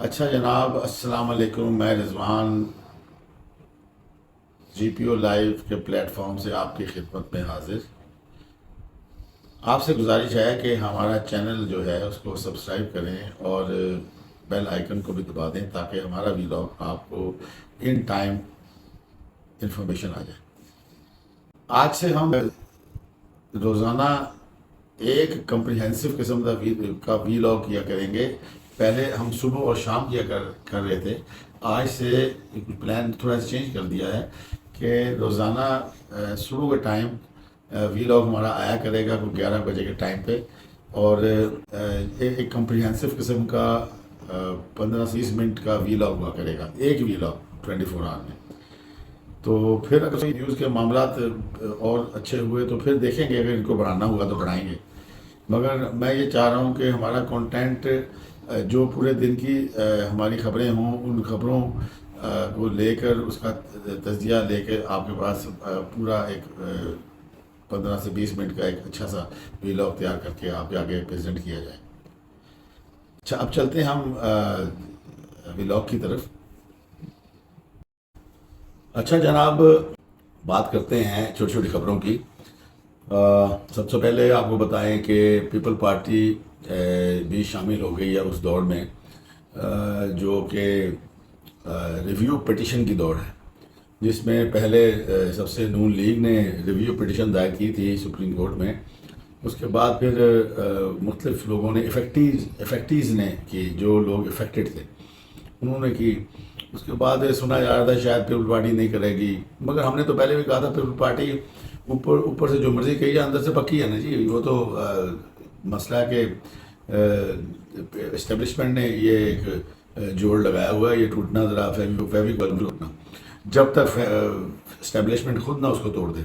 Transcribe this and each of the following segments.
اچھا جناب، السلام علیکم۔ میں رضوان جی پی او لائیو کے پلیٹ فارم سے آپ کی خدمت میں حاضر۔ آپ سے گزارش ہے کہ ہمارا چینل جو ہے اس کو سبسکرائب کریں اور بیل آئیکن کو بھی دبا دیں تاکہ ہمارا ویلاگ آپ کو ان ٹائم انفارمیشن آ جائے۔ آج سے ہم روزانہ ایک کمپریہنسو قسم کا ویلاگ کیا کریں گے۔ پہلے ہم صبح اور شام کیا کر رہے تھے، آج سے پلان تھوڑا سا چینج کر دیا ہے کہ روزانہ صبح کا ٹائم ویلاگ ہمارا آیا کرے گا کوئی 11 بجے کے ٹائم پہ، اور ایک کمپریہنسو قسم کا 15 سے 20 منٹ کا ویلاگ ہوا کرے گا، ایک ویلاگ 24 آور میں۔ تو پھر اگر نیوز کے معاملات اور اچھے ہوئے تو پھر دیکھیں گے، اگر ان کو بڑھانا ہوا تو بڑھائیں گے، مگر میں یہ چاہ رہا ہوں کہ ہمارا کنٹینٹ جو پورے دن کی ہماری خبریں ہوں، ان خبروں کو لے کر اس کا تجزیہ لے کے آپ کے پاس پورا ایک 15 سے 20 منٹ کا ایک اچھا سا ویلاگ تیار کر کے آپ کے آگے پریزنٹ کیا جائے۔ اچھا، اب چلتے ہیں ہم ویلاگ کی طرف۔ اچھا جناب، بات کرتے ہیں چھوٹی چھوٹی خبروں کی۔ سب سے پہلے آپ کو بتائیں کہ پیپل پارٹی بھی شامل ہو گئی ہے اس دوڑ میں جو کہ ریویو پٹیشن کی دوڑ ہے، جس میں پہلے سب سے نون لیگ نے ریویو پٹیشن دائر کی تھی سپریم کورٹ میں، اس کے بعد پھر مختلف لوگوں نے افیکٹیز نے کی، جو لوگ افیکٹڈ تھے انہوں نے کی۔ اس کے بعد سنا جا رہا تھا شاید پیپل پارٹی نہیں کرے گی، مگر ہم نے تو پہلے بھی کہا تھا پیپل پارٹی اوپر سے جو مرضی کہی ہے اندر سے پکی ہے نا جی۔ وہ تو مسئلہ ہے کہ اسٹیبلشمنٹ نے یہ ایک جوڑ لگایا ہوا ہے، یہ ٹوٹنا ذرا فیویکول ٹوٹنا، جب تک اسٹیبلشمنٹ خود نہ اس کو توڑ دے۔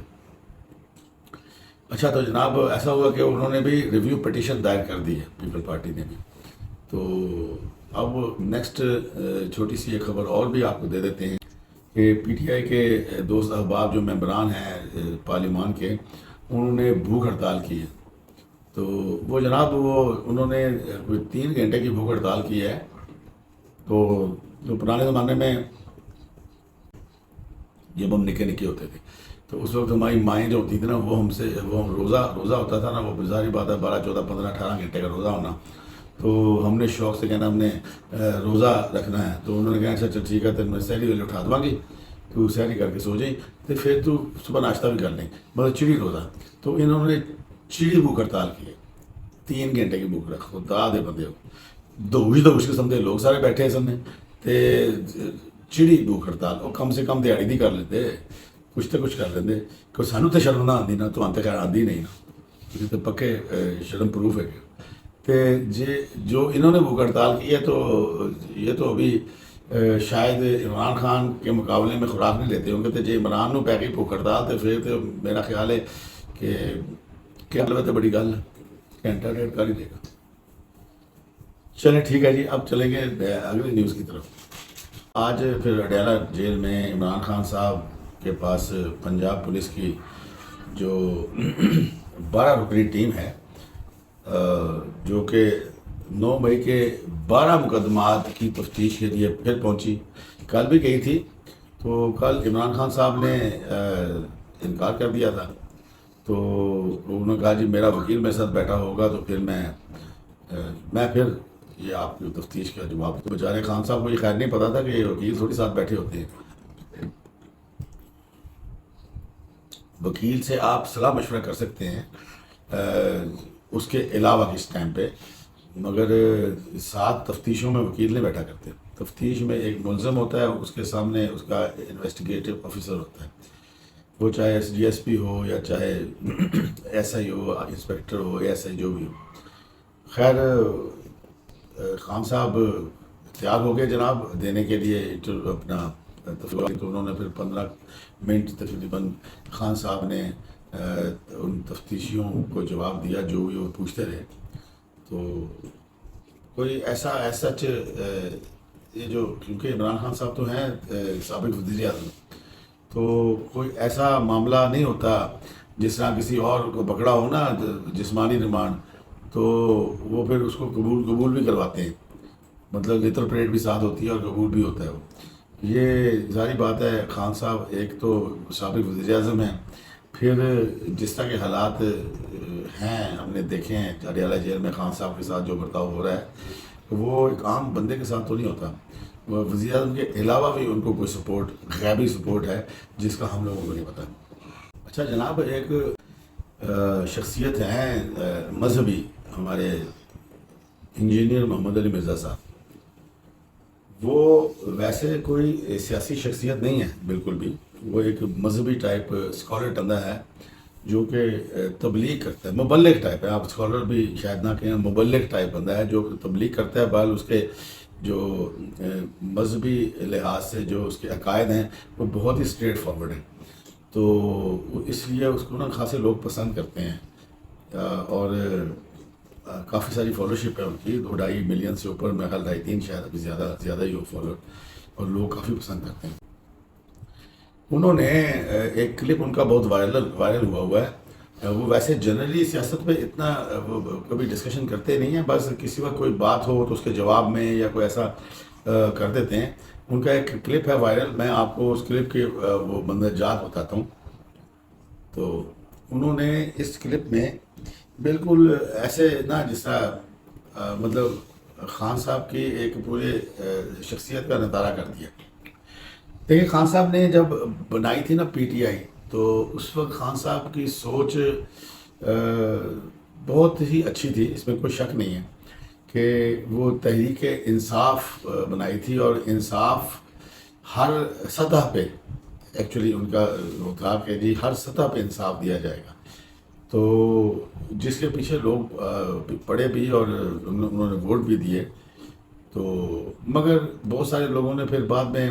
اچھا، تو جناب ایسا ہوا کہ انہوں نے بھی ریویو پٹیشن دائر کر دی ہے، پیپل پارٹی نے بھی۔ تو اب نیکسٹ چھوٹی سی ایک خبر اور بھی آپ کو دے دیتے ہیں کہ پی ٹی آئی کے دوست احباب جو ممبران ہیں پارلیمان کے، انہوں نے بھوک ہڑتال کی ہے۔ تو وہ جناب انہوں نے کوئی 3 گھنٹے کی بھوک ہڑتال کی ہے۔ تو جو پرانے زمانے میں جب ہم نکے ہوتے تھے تو اس وقت ہماری مائیں جو ہوتی تھی نا، وہ روزہ ہوتا تھا نا، وہ ظاہری بات ہے 12 14 15 18 گھنٹے کا روزہ ہونا۔ تو ہم نے شوق سے کہنا ہم نے روزہ رکھنا ہے، تو انہوں نے کہا اچھا چل ٹھیک ہے، تو میں سحری ویلے اٹھا دوں گی، تو سحری کر کے سو جائیں، تو پھر تو صبح ناشتہ بھی کر لیں، مطلب چڑی روزہ۔ تو انہوں نے چڑی بھوک ہڑتال کی ہے، 3 گھنٹے کی بھوک رکھ خدا دے بندے ہو، تو اس قسم کے لوگ سارے بیٹھے سامنے تے چڑی بھوک ہڑتال، وہ کم سے کم دیہڑی دی کر لیتے، کچھ تو کچھ کر لیندے، کہ سانوں تو شرم نہ آتی نا، تو آتے خیر آتی نہیں نا، کیونکہ تو پکے شرم پروف ہے کہ جو انہوں نے بھوک ہڑتال کی ہے، تو یہ تو ابھی شاید عمران خان کے مقابلے میں خوراک نہیں لیتے ہوں گے، تو جی عمران نو پی گئی بھوک ہڑتال تو پھر تو میرا خیال ہے کہ کیا تو بڑی گل ہے، گھنٹہ ڈیڑھ کر ہی دے گا۔ چلیں ٹھیک ہے جی، اب چلیں گے اگلی نیوز کی طرف۔ آج پھر اڈیالہ جیل میں عمران خان صاحب کے پاس پنجاب پولیس کی جو 12 رکنی ٹیم ہے، جو کہ 9 مئی کے 12 مقدمات کی تفتیش کے لیے پھر پہنچی، کل بھی گئی تھی۔ تو کل عمران خان صاحب نے انکار کر دیا تھا، تو انہوں نے کہا جی میرا وکیل میرے ساتھ بیٹھا ہوگا تو پھر میں پھر یہ آپ کی تفتیش کا جواب۔ تو بیچارے خان صاحب کو یہ خیر نہیں پتا تھا کہ یہ وکیل تھوڑی ساتھ بیٹھے ہوتے ہیں۔ وکیل سے آپ صلاح مشورہ کر سکتے ہیں اس کے علاوہ کس ٹائم پہ، مگر ساتھ تفتیشوں میں وکیل نہیں بیٹھا کرتے۔ تفتیش میں ایک ملزم ہوتا ہے، اس کے سامنے اس کا انویسٹیگیٹو آفیسر ہوتا ہے، وہ چاہے ایس ڈی ایس پی ہو یا چاہے S I who, inspector who, S I جو بھی ہو۔ خیر خان صاحب تیار ہو گئے جناب دینے کے لیے اپنا تفصیلات، تو انہوں نے پھر 15 منٹ تقریباً خان صاحب نے ان تفتیشیوں کو جواب دیا جو بھی وہ پوچھتے رہے۔ تو کوئی ایسا سچ یہ جو، کیونکہ عمران خان صاحب تو ہیں سابق وزیر اعظم، تو کوئی ایسا معاملہ نہیں ہوتا جس طرح کسی اور کو پکڑا ہو نا جسمانی ریمانڈ، تو وہ پھر اس کو قبول بھی کرواتے ہیں۔ مطلب لٹر پریڈ بھی ساتھ ہوتی ہے اور قبول بھی ہوتا ہے وہ. یہ ظاہری بات ہے خان صاحب ایک تو سابق وزیر اعظم ہیں، پھر جس طرح کے حالات ہیں ہم نے دیکھے ہیں اڈیالہ جیل میں خان صاحب کے ساتھ جو برتاؤ ہو رہا ہے وہ ایک عام بندے کے ساتھ تو نہیں ہوتا. وزیر اعظم کے علاوہ بھی ان کو کوئی سپورٹ، غیبی سپورٹ ہے جس کا ہم لوگوں کو نہیں پتہ. اچھا جناب، ایک شخصیت ہیں مذہبی ہمارے انجینئر محمد علی مرزا صاحب. وہ ویسے کوئی سیاسی شخصیت نہیں ہے بالکل بھی، وہ ایک مذہبی ٹائپ اسکالر ٹندا ہے جو کہ تبلیغ کرتا ہے، مبلغ ٹائپ ہے. آپ اسکالر بھی شاید نہ کہیں، مبلغ ٹائپ بندہ ہے جو تبلیغ کرتا ہے. بال اس کے جو مذہبی لحاظ سے جو اس کے عقائد ہیں وہ بہت ہی اسٹریٹ فارورڈ ہیں، تو اس لیے اس کو نا خاصے لوگ پسند کرتے ہیں. اور کافی ساری فالوشپ ہے ان کی، 2.5 ملین سے اوپر، میں خیال 2.5-3 شاید ابھی زیادہ ہی ہو فالوور، اور لوگ کافی پسند کرتے ہیں. انہوں نے ایک کلپ ان کا بہت وائرل ہوا ہے. وہ ویسے جنرلی سیاست پہ اتنا وہ کبھی ڈسکشن کرتے نہیں ہیں، بس کسی وقت کوئی بات ہو تو اس کے جواب میں یا کوئی ایسا کر دیتے ہیں. ان کا ایک کلپ ہے وائرل، میں آپ کو اس کلپ کے وہ مندرجات بتاتا ہوں. تو انہوں نے اس کلپ میں بالکل ایسے نا جس طرح مطلب خان صاحب کی ایک پورے شخصیت کا نظارہ کر دیا. دیکھیں خان صاحب نے جب بنائی تھی نا PTI، تو اس وقت خان صاحب کی سوچ بہت ہی اچھی تھی، اس میں کوئی شک نہیں ہے کہ وہ تحریک انصاف بنائی تھی، اور انصاف ہر سطح پہ ایکچولی ان کا وہ تھا کہ جی ہر سطح پہ انصاف دیا جائے گا. تو جس کے پیچھے لوگ پڑے بھی اور انہوں نے ووٹ بھی دیے. تو مگر بہت سارے لوگوں نے پھر بعد میں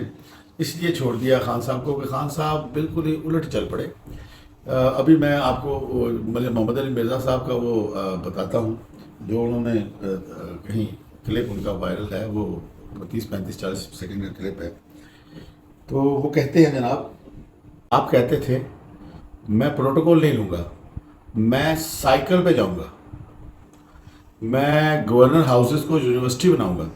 اس لیے چھوڑ دیا خان صاحب کو کہ خان صاحب بالکل ہی الٹ چل پڑے. ابھی میں آپ کو محمد علی مرزا صاحب کا وہ بتاتا ہوں جو انہوں نے کہیں کلپ ان کا وائرل ہے، وہ 30-35-40 سیکنڈ کا کلپ ہے. تو وہ کہتے ہیں جناب، آپ کہتے تھے میں پروٹوکول نہیں لوں گا، میں سائیکل پہ جاؤں گا، میں گورنر ہاؤسز کو یونیورسٹی بناؤں گا.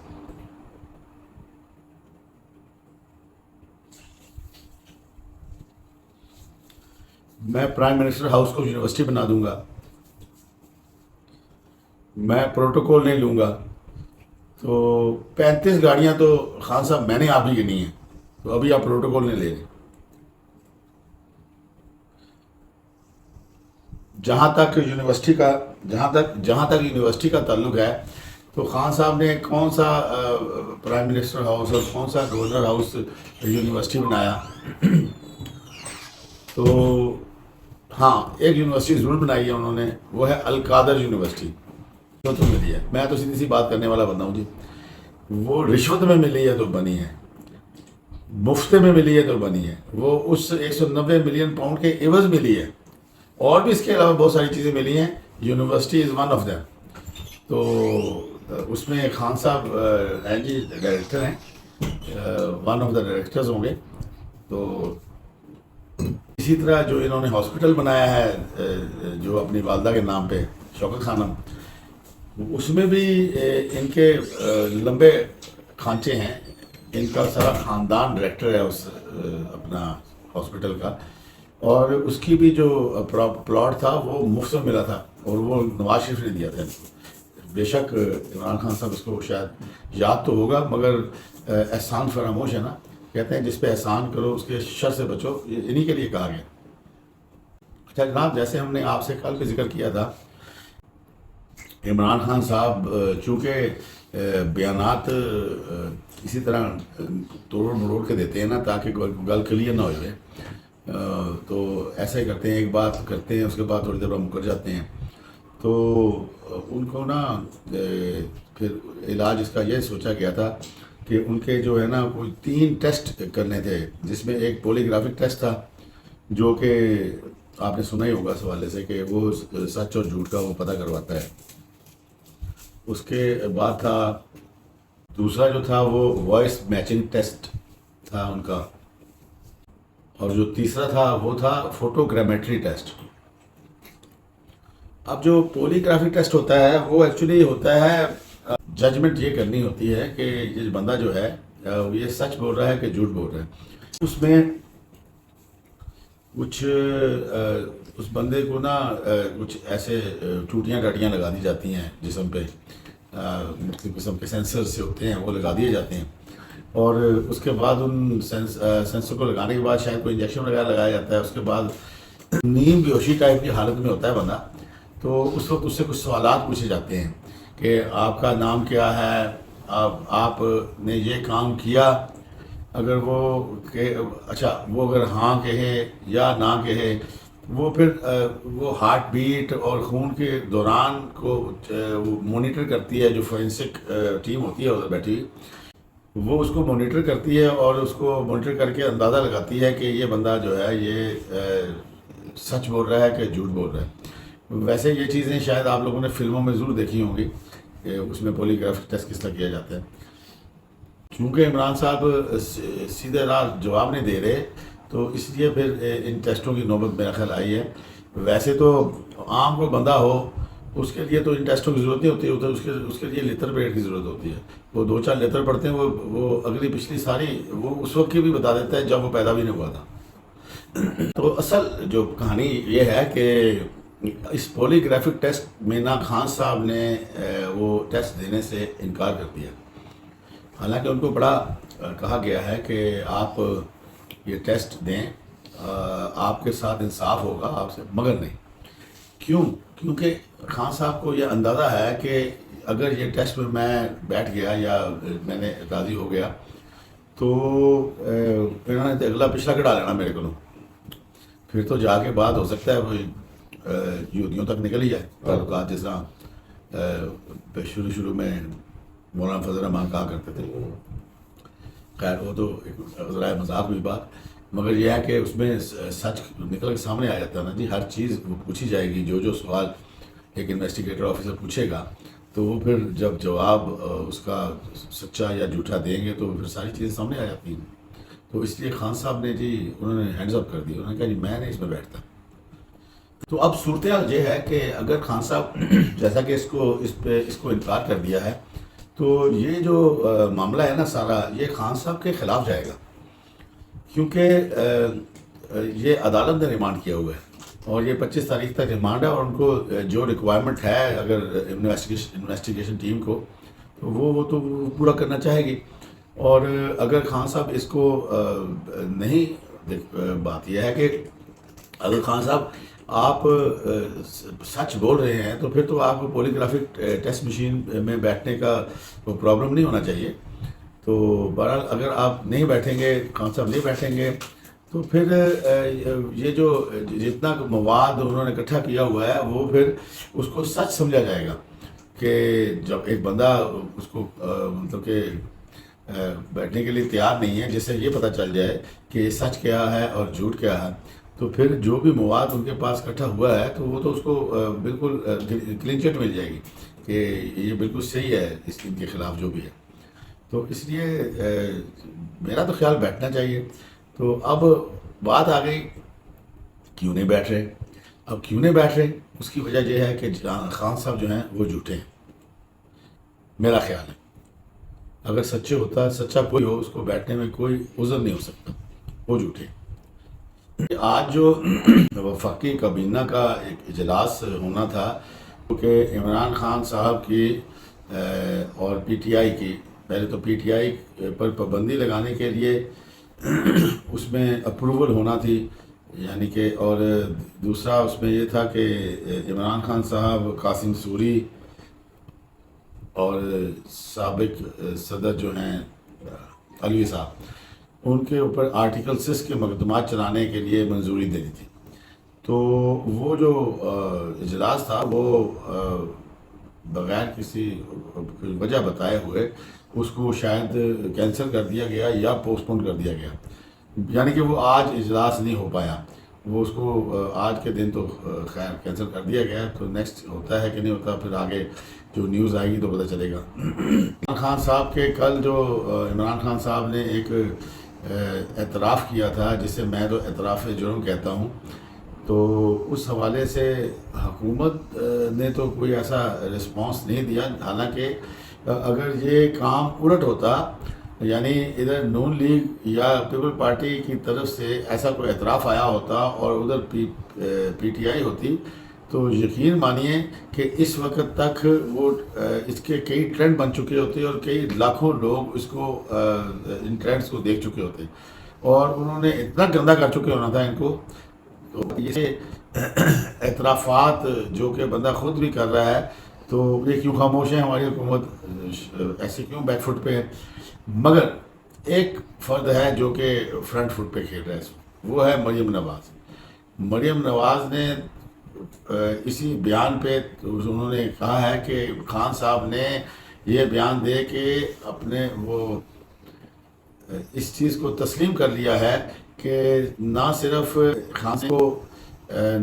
میں پرائم منسٹر ہاؤس کو یونیورسٹی بنا دوں گا، میں پروٹوکول نہیں لوں گا. تو 35 گاڑیاں تو خان صاحب میں نے آپ ہی گنی ہیں، تو ابھی آپ پروٹوکول نہیں لے رہے. جہاں تک یونیورسٹی کا تعلق ہے، تو خان صاحب نے کون سا پرائم منسٹر ہاؤس اور کون سا گورنر ہاؤس یونیورسٹی بنایا؟ تو ہاں ایک یونیورسٹی ضرور بنائی ہے انہوں نے، وہ ہے القادر یونیورسٹی. رشوت میں ملی ہے، میں تو سیدھی سی بات کرنے والا بندہ ہوں جی. وہ رشوت میں ملی ہے تو بنی ہے، مفت میں ملی ہے تو بنی ہے، وہ اس 190 ملین پاؤنڈ کے عوض ملی ہے. اور بھی اس کے علاوہ بہت ساری چیزیں ملی ہیں، university is one of them. تو اس میں خان صاحب ہیں جی ڈائریکٹر ہیں، ون آف دا ڈائریکٹرز ہوں گے. تو اسی طرح جو انہوں نے ہاسپٹل بنایا ہے جو اپنی والدہ کے نام پہ، شوکت خانم، اس میں بھی ان کے لمبے کھانچے ہیں. ان کا سارا خاندان ڈائریکٹر ہے اس اپنا ہاسپٹل کا، اور اس کی بھی جو پلاٹ تھا وہ مفت میں ملا تھا، اور وہ نواز شریف نے دیا تھا. بے شک عمران خان صاحب اس کو شاید یاد تو ہوگا، مگر احسان فراموش ہے نا، کہتے ہیں جس پہ احسان کرو اس کے شر سے بچو، انہی کے لیے کہا گیا. اچھا جناب، جیسے ہم نے آپ سے کل بھی ذکر کیا تھا، عمران خان صاحب چونکہ بیانات اسی طرح توڑ مروڑ کے دیتے ہیں نا تاکہ گل کلیئر نہ ہو جائے، تو ایسا ہی کرتے ہیں، ایک بات کرتے ہیں اس کے بعد تھوڑی دیر بعد مکر جاتے ہیں. تو ان کو نا پھر علاج اس کا یہ سوچا گیا تھا کہ ان کے جو ہے نا کوئی 3 ٹیسٹ کرنے تھے، جس میں ایک پولیگرافک ٹیسٹ تھا جو کہ آپ نے سنا ہی ہوگا اس حوالے سے کہ وہ سچ اور جھوٹ کا وہ پتہ کرواتا ہے. اس کے بعد تھا دوسرا جو تھا وہ وائس میچنگ ٹیسٹ تھا ان کا، اور جو تیسرا تھا وہ تھا فوٹوگرامیٹری ٹیسٹ. اب جو پولیگرافک ٹیسٹ ہوتا ہے وہ ایکچولی ہوتا ہے ججمنٹ یہ کرنی ہوتی ہے کہ یہ بندہ جو ہے یہ سچ بول رہا ہے کہ جھوٹ بول رہا ہے. اس میں کچھ اس بندے کو نا کچھ ایسے ٹوٹیاں ٹاٹیاں لگا دی جاتی ہیں جسم پہ، مختلف قسم کے سینسر سے ہوتے ہیں وہ لگا دیے جاتے ہیں، اور اس کے بعد ان سینسر کو لگانے کے بعد شاید کوئی انجیکشن وغیرہ لگایا جاتا ہے. اس کے بعد نیم بیہوشی ٹائپ کی حالت میں ہوتا ہے بندہ، تو اس وقت اس سے کچھ سوالات پوچھے جاتے ہیں کہ آپ کا نام کیا ہے، آپ نے یہ کام کیا. اگر وہ کہ اچھا وہ اگر ہاں کہے یا نہ کہے، وہ پھر وہ ہارٹ بیٹ اور خون کے دوران کو مانیٹر کرتی ہے. جو فورینسک ٹیم ہوتی ہے ادھر بیٹھی ہوئی، وہ اس کو مانیٹر کرتی ہے اور اس کو مانیٹر کر کے اندازہ لگاتی ہے کہ یہ بندہ جو ہے یہ سچ بول رہا ہے کہ جھوٹ بول رہا ہے. ویسے یہ چیزیں شاید آپ لوگوں نے فلموں میں ضرور دیکھی ہوں گی کہ اس میں پولی گرافک ٹیسٹ کس طرح کیا جاتا ہے. چونکہ عمران صاحب سیدھے راہ جواب نہیں دے رہے، تو اس لیے پھر ان ٹیسٹوں کی نوبت میرا خیال آئی ہے. ویسے تو عام کوئی بندہ ہو اس کے لیے تو ان ٹیسٹوں کی ضرورت نہیں ہوتی، اس کے لیے لیتر پیڈ کی ضرورت ہوتی ہے. وہ 2-4 لیتر پڑھتے ہیں، وہ اگلی پچھلی ساری وہ اس وقت کی بھی بتا دیتا ہے جب وہ پیدا بھی نہیں ہوا تھا. تو اصل جو کہانی یہ ہے کہ اس پولی گرافک ٹیسٹ میں نا خان صاحب نے وہ ٹیسٹ دینے سے انکار کر دیا. حالانکہ ان کو بڑا کہا گیا ہے کہ آپ یہ ٹیسٹ دیں، آپ کے ساتھ انصاف ہوگا آپ سے، مگر نہیں. کیونکہ خان صاحب کو یہ اندازہ ہے کہ اگر یہ ٹیسٹ میں بیٹھ گیا یا میں نے راضی ہو گیا تو انہوں نے اگلا پچھلا کٹا لینا میرے کو، پھر تو جا کے بات ہو سکتا ہے کوئی یہودیوں تک نکل ہی جائے تعلقات. جس طرح شروع میں مولانا فضل الرحمان کہا کرتے تھے. خیر وہ تو ایک ذرائع مذاق ہوئی بات، مگر یہ ہے کہ اس میں سچ نکل کے سامنے آ جاتا ہے نا جی. ہر چیز وہ پوچھی جائے گی، جو سوال ایک انویسٹیگیٹر آفیسر پوچھے گا تو وہ پھر جب جواب اس کا سچا یا جھوٹا دیں گے تو پھر ساری چیزیں سامنے آ جاتی ہیں. تو اس لیے خان صاحب نے جی انہوں نے ہینڈز اپ کر دی، انہوں نے کہا جی میں نہیں اس میں بیٹھتا. تو اب صورتحال یہ ہے کہ اگر خان صاحب جیسا کہ اس کو انکار کر دیا ہے تو یہ جو معاملہ ہے نا سارا، یہ خان صاحب کے خلاف جائے گا، کیونکہ یہ عدالت نے ریمانڈ کیا ہوا ہے اور یہ 25 تاریخ تک ریمانڈ ہے. اور ان کو جو ریکوائرمنٹ ہے اگر انویسٹیگیشن ٹیم کو، تو وہ تو پورا کرنا چاہے گی. اور اگر خان صاحب اس کو نہیں، بات یہ ہے کہ اگر خان صاحب آپ سچ بول رہے ہیں تو پھر تو آپ کو پولی گرافک ٹیسٹ مشین میں بیٹھنے کا کوئی پرابلم نہیں ہونا چاہیے. تو بہرحال اگر آپ نہیں بیٹھیں گے، خان صاحب نہیں بیٹھیں گے، تو پھر یہ جو جتنا مواد انہوں نے اکٹھا کیا ہوا ہے وہ پھر اس کو سچ سمجھا جائے گا. کہ جب ایک بندہ اس کو مطلب کہ بیٹھنے کے لیے تیار نہیں ہے، جس سے یہ پتہ چل جائے کہ سچ کیا ہے اور جھوٹ کیا ہے، تو پھر جو بھی مواد ان کے پاس اکٹھا ہوا ہے تو وہ تو اس کو بالکل کلین چٹ مل جائے گی کہ یہ بالکل صحیح ہے اس ان کے خلاف جو بھی ہے. تو اس لیے میرا تو خیال بیٹھنا چاہیے. تو اب بات آ گئی کیوں نہیں بیٹھ رہے. اب کیوں نہیں بیٹھ رہے اس کی وجہ یہ ہے کہ خان صاحب جو ہیں وہ جھوٹے ہیں، میرا خیال ہے. اگر سچا کوئی ہو اس کو بیٹھنے میں کوئی عذر نہیں ہو سکتا، وہ جھوٹے ہیں. آج جو وفاقی کابینہ کا ایک اجلاس ہونا تھا، کیونکہ عمران خان صاحب کی اور پی ٹی آئی کی، پہلے تو پی ٹی آئی پر پابندی لگانے کے لیے اس میں اپروول ہونا تھی، یعنی کہ، اور دوسرا اس میں یہ تھا کہ عمران خان صاحب، قاسم سوری اور سابق صدر جو ہیں علوی صاحب، ان کے اوپر آرٹیکل 6 کے مقدمات چلانے کے لیے منظوری دینی تھی. تو وہ جو اجلاس تھا وہ بغیر کسی وجہ بتائے ہوئے اس کو شاید کینسل کر دیا گیا یا پوسٹ پون کر دیا گیا. یعنی کہ وہ آج اجلاس نہیں ہو پایا، وہ اس کو آج کے دن تو خیر کینسل کر دیا گیا. تو نیکسٹ ہوتا ہے کہ نہیں ہوتا، پھر آگے جو نیوز آئے گی تو پتہ چلے گا. عمران خان صاحب کے کل جو عمران خان صاحب نے ایک اعتراف کیا تھا، جسے میں تو اعتراف جرم کہتا ہوں، تو اس حوالے سے حکومت نے تو کوئی ایسا رسپانس نہیں دیا. حالانکہ اگر یہ کام الٹ ہوتا، یعنی ادھر نون لیگ یا پیپل پارٹی کی طرف سے ایسا کوئی اعتراف آیا ہوتا اور ادھر پی ٹی آئی ہوتی، تو یقین مانیے کہ اس وقت تک وہ اس کے کئی ٹرینڈ بن چکے ہوتے اور کئی لاکھوں لوگ اس کو ان ٹرینڈز کو دیکھ چکے ہوتے، اور انہوں نے اتنا گندا کر چکے ہونا تھا ان کو. تو یہ اعترافات جو کہ بندہ خود بھی کر رہا ہے، تو یہ کیوں خاموش ہے ہماری حکومت، ایسے کیوں بیک فٹ پہ ہے؟ مگر ایک فرد ہے جو کہ فرنٹ فٹ پہ کھیل رہا ہے، وہ ہے مریم نواز. مریم نواز نے اسی بیان پہ انہوں نے کہا ہے کہ خان صاحب نے یہ بیان دے کے اپنے وہ اس چیز کو تسلیم کر لیا ہے کہ نہ صرف خان صاحب کو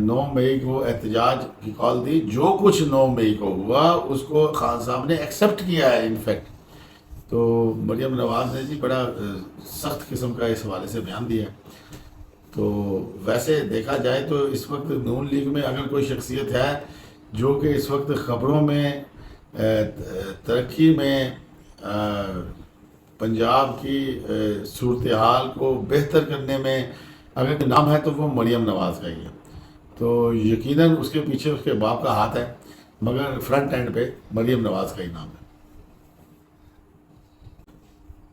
9 مئی کو احتجاج کی کال دی، جو کچھ 9 مئی کو ہوا اس کو خان صاحب نے ایکسیپٹ کیا ہے انفیکٹ. تو مریم نواز نے جی بڑا سخت قسم کا اس حوالے سے بیان دیا ہے. تو ویسے دیکھا جائے تو اس وقت نون لیگ میں اگر کوئی شخصیت ہے جو کہ اس وقت خبروں میں ترقی میں پنجاب کی صورتحال کو بہتر کرنے میں اگر کوئی نام ہے تو وہ مریم نواز کا ہی ہے. تو یقیناً اس کے پیچھے اس کے باپ کا ہاتھ ہے، مگر فرنٹ اینڈ پہ مریم نواز کا ہی نام ہے.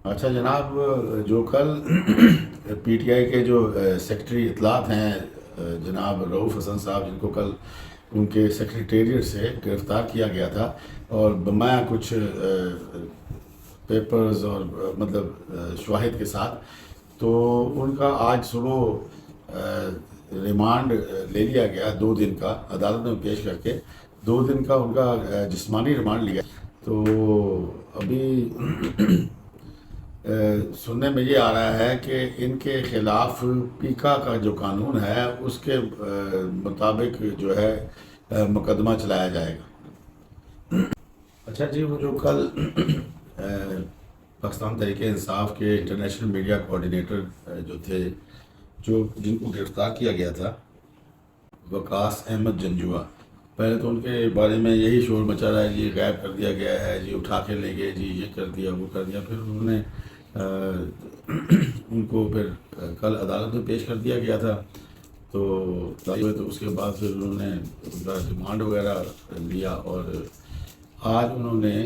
اچھا جناب، جو کل پی ٹی آئی کے جو سیکرٹری اطلاعات ہیں جناب رؤوف حسن صاحب، جن کو کل ان کے سیکریٹریٹ سے گرفتار کیا گیا تھا اور بمایا کچھ پیپرز اور مطلب شواہد کے ساتھ، تو ان کا آج صبح ریمانڈ لے لیا گیا 2 دن کا، عدالت میں پیش کر کے 2 دن کا ان کا جسمانی ریمانڈ لیا. تو ابھی سننے میں یہ آ رہا ہے کہ ان کے خلاف پیکا کا جو قانون ہے اس کے مطابق جو ہے مقدمہ چلایا جائے گا. اچھا جی، وہ جو کل پاکستان تحریک انصاف کے انٹرنیشنل میڈیا کوآرڈینیٹر جو تھے، جن کو گرفتار کیا گیا تھا، وقاص احمد جنجوعہ، پہلے تو ان کے بارے میں یہی شور مچا رہا ہے، جی غائب کر دیا گیا ہے، جی اٹھا کے لے گئے، جی یہ کر دیا وہ کر دیا. پھر انہوں نے ان کو پھر کل عدالت میں پیش کر دیا گیا تھا. تو اس کے بعد پھر انہوں نے ان کا ریمانڈ وغیرہ لیا، اور آج انہوں نے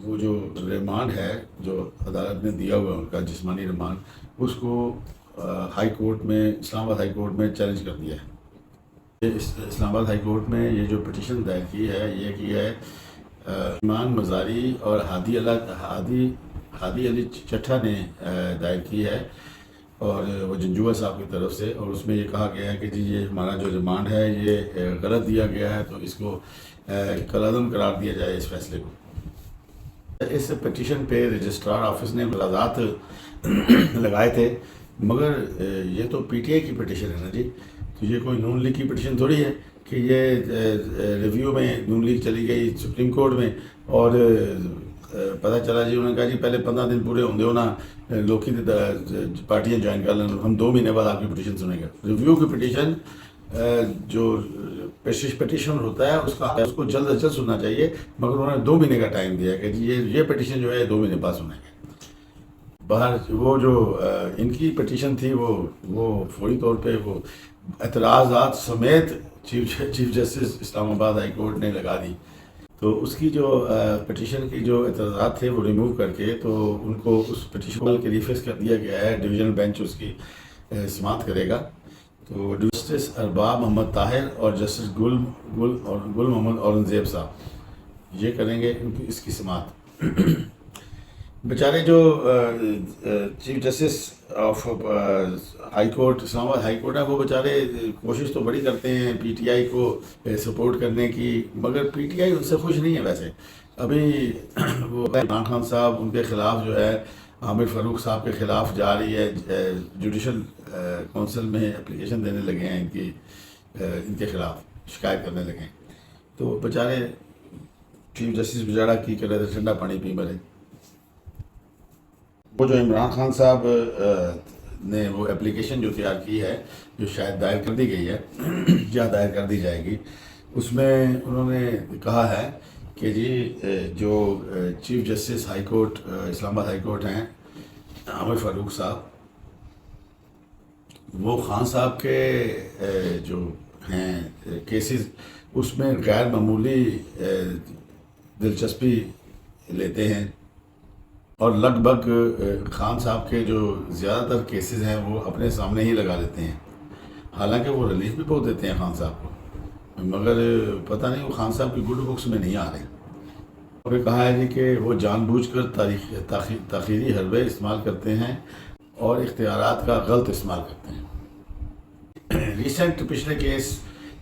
وہ جو ریمانڈ ہے جو عدالت نے دیا ہوا ان کا جسمانی ریمانڈ، اس کو ہائی کورٹ میں، اسلام آباد ہائی کورٹ میں چیلنج کر دیا ہے. اسلام آباد ہائی کورٹ میں یہ جو پٹیشن دائر کی ہے، یہ کی ہے ایمان مزاری اور ہادی علی چٹھا نے دائر کی ہے، اور وہ جنجوعہ صاحب کی طرف سے. اور اس میں یہ کہا گیا ہے کہ جی یہ ہمارا جو ریمانڈ ہے یہ غلط دیا گیا ہے، تو اس کو کالعدم قرار دیا جائے اس فیصلے کو. اس پٹیشن پہ رجسٹرار آفس نے ملاحظات لگائے تھے، مگر یہ تو پی ٹی آئی کی پٹیشن ہے نا جی، تو یہ کوئی نون لیگ کی پٹیشن تھوڑی ہے کہ یہ ریویو میں نون لیگ چلی گئی سپریم کورٹ میں، اور پتہ چلا جی انہوں نے کہا جی پہلے 15 دن پورے ہوندے ہونا لوگ پارٹیاں جوائن کر لیں، ہم 2 مہینے بعد آپ کی پٹیشن سنیں گے. ریویو کی پٹیشن جو پٹیشن ہوتا ہے اس کو جلد از جلد سننا چاہیے، مگر انہوں نے 2 مہینے کا ٹائم دیا کہ جی یہ پٹیشن جو ہے 2 مہینے بعد سنیں گے. باہر وہ جو ان کی پٹیشن تھی وہ فوری طور پہ وہ اعتراضات سمیت چیف جسٹس اسلام آباد ہائی کورٹ نے لگا دی. تو اس کی جو پٹیشن کی جو اعتراضات تھے وہ ریموو کر کے تو ان کو اس پٹیشن کے ریفیس کر دیا گیا ہے. ڈویژنل بینچ اس کی سماعت کرے گا. تو جسٹس ارباب محمد طاہر اور جسٹس گل محمد اورنگزیب صاحب یہ کریں گے اس کی سماعت. بیچارے جو chief justice of high court Islamabad high court ہے، وہ بیچارے کوشش تو بڑی کرتے ہیں پی ٹی آئی کو سپورٹ کرنے کی، مگر پی ٹی آئی ان سے خوش نہیں ہے. ویسے ابھی وہ عمران خان صاحب ان کے خلاف جو ہے عامر فاروق صاحب کے خلاف جا رہی ہے، جوڈیشل کونسل میں اپلیکیشن دینے لگے ہیں ان کے خلاف شکایت کرنے لگے ہیں. تو بیچارے چیف جسٹس بیچارہ کی کر رہے تھے، ٹھنڈا پانی پی مرے. وہ جو عمران خان صاحب نے وہ اپلیکیشن جو تیار کی ہے، جو شاید دائر کر دی گئی ہے یا دائر کر دی جائے گی، اس میں انہوں نے کہا ہے کہ جی جو chief justice high court Islamabad high court ہیں عامر فاروق صاحب، وہ خان صاحب کے جو ہیں کیسز اس میں غیر معمولی دلچسپی لیتے ہیں، اور لگ بھگ خان صاحب کے جو زیادہ تر کیسز ہیں وہ اپنے سامنے ہی لگا لیتے ہیں، حالانکہ وہ ریلیف بھی بہت دیتے ہیں خان صاحب کو، مگر پتہ نہیں وہ خان صاحب کی گڈ بکس میں نہیں آ رہے۔ اور کہا ہے جی کہ وہ جان بوجھ کر تاخیری حربے استعمال کرتے ہیں اور اختیارات کا غلط استعمال کرتے ہیں۔ ریسنٹ پچھلے کیس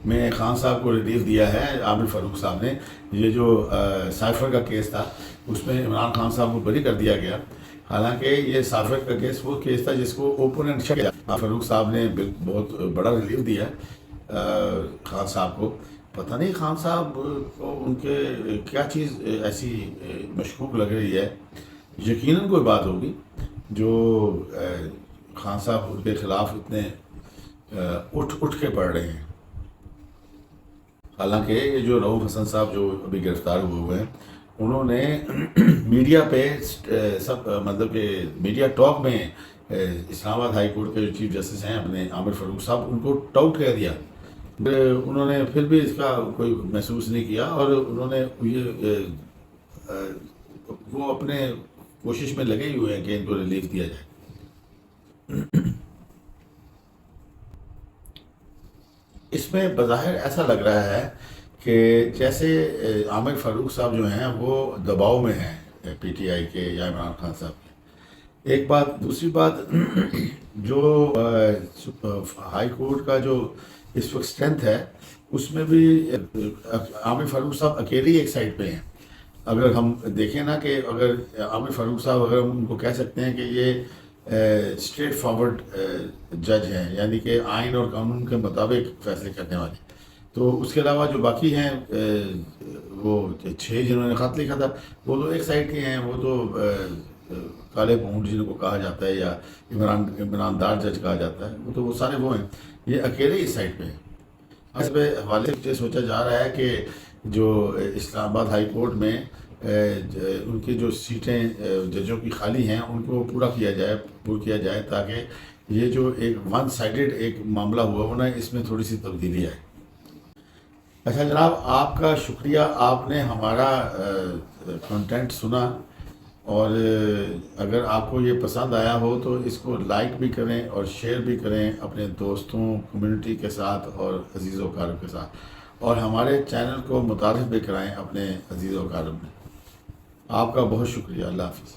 میں خان صاحب کو ریلیف دیا ہے عامر فاروق صاحب نے، یہ جو سائفر کا کیس تھا اس میں عمران خان صاحب کو بری کر دیا گیا، حالانکہ یہ سائفر کا کیس وہ کیس تھا جس کو اوپوننٹ کیا۔ فاروق صاحب نے بہت بڑا ریلیف دیا خان صاحب کو۔ پتہ نہیں خان صاحب کو ان کے کیا چیز ایسی مشکوک لگ رہی ہے، یقیناً کوئی بات ہوگی جو خان صاحب کے خلاف اتنے اٹھ کے پڑھ رہے ہیں۔ حالانکہ یہ جو رؤف حسن صاحب جو ابھی گرفتار ہوئے ہیں، انہوں نے میڈیا پہ سب مطلب کہ میڈیا ٹاک میں اسلام آباد ہائی کورٹ کے جو چیف جسٹس ہیں اپنے عامر فاروق صاحب، ان کو ٹاؤٹ کہہ دیا، انہوں نے پھر بھی اس کا کوئی محسوس نہیں کیا، اور انہوں نے یہ وہ اپنے کوشش میں لگے ہی ہوئے ہیں کہ ان کو ریلیف دیا جائے۔ اس میں بظاہر ایسا لگ رہا ہے کہ جیسے عامر فاروق صاحب جو ہیں وہ دباؤ میں ہیں پی ٹی آئی کے یا عمران خان صاحب کے، ایک بات۔ دوسری بات، جو ہائی کورٹ کا جو اس وقت اسٹرینتھ ہے اس میں بھی عامر فاروق صاحب اکیلی ایک سائڈ پہ ہیں۔ اگر ہم دیکھیں نا کہ اگر عامر فاروق صاحب، اگر ہم ان کو کہہ سکتے ہیں کہ یہ اسٹریٹ فارورڈ جج ہیں، یعنی کہ آئین اور قانون کے مطابق فیصلے کرنے والے، تو اس کے علاوہ جو باقی ہیں وہ 6 جنہوں نے خط لکھا تھا وہ تو ایک سائڈ کے ہیں، وہ تو کالے پونڈ جن کو کہا جاتا ہے یا عمران دار جج کہا جاتا ہے، وہ سارے وہ ہیں، یہ اکیلے اس سائڈ پہ ہیں۔ اس پہ حوالے سے سوچا جا رہا ہے کہ جو اسلام آباد ہائی کورٹ میں ان کی جو سیٹیں ججوں کی خالی ہیں ان کو پورا کیا جائے تاکہ یہ جو ایک ون سائیڈڈ ایک معاملہ ہوا ہونا ہے اس میں تھوڑی سی تبدیلی آئے۔ اچھا جناب، آپ کا شکریہ، آپ نے ہمارا کنٹینٹ سنا، اور اگر آپ کو یہ پسند آیا ہو تو اس کو لائک بھی کریں اور شیئر بھی کریں اپنے دوستوں، کمیونٹی کے ساتھ اور عزیز و اقارب کے ساتھ، اور ہمارے چینل کو متعارف بھی کرائیں اپنے عزیز و اقارب میں۔ آپ کا بہت شکریہ، اللہ حافظ۔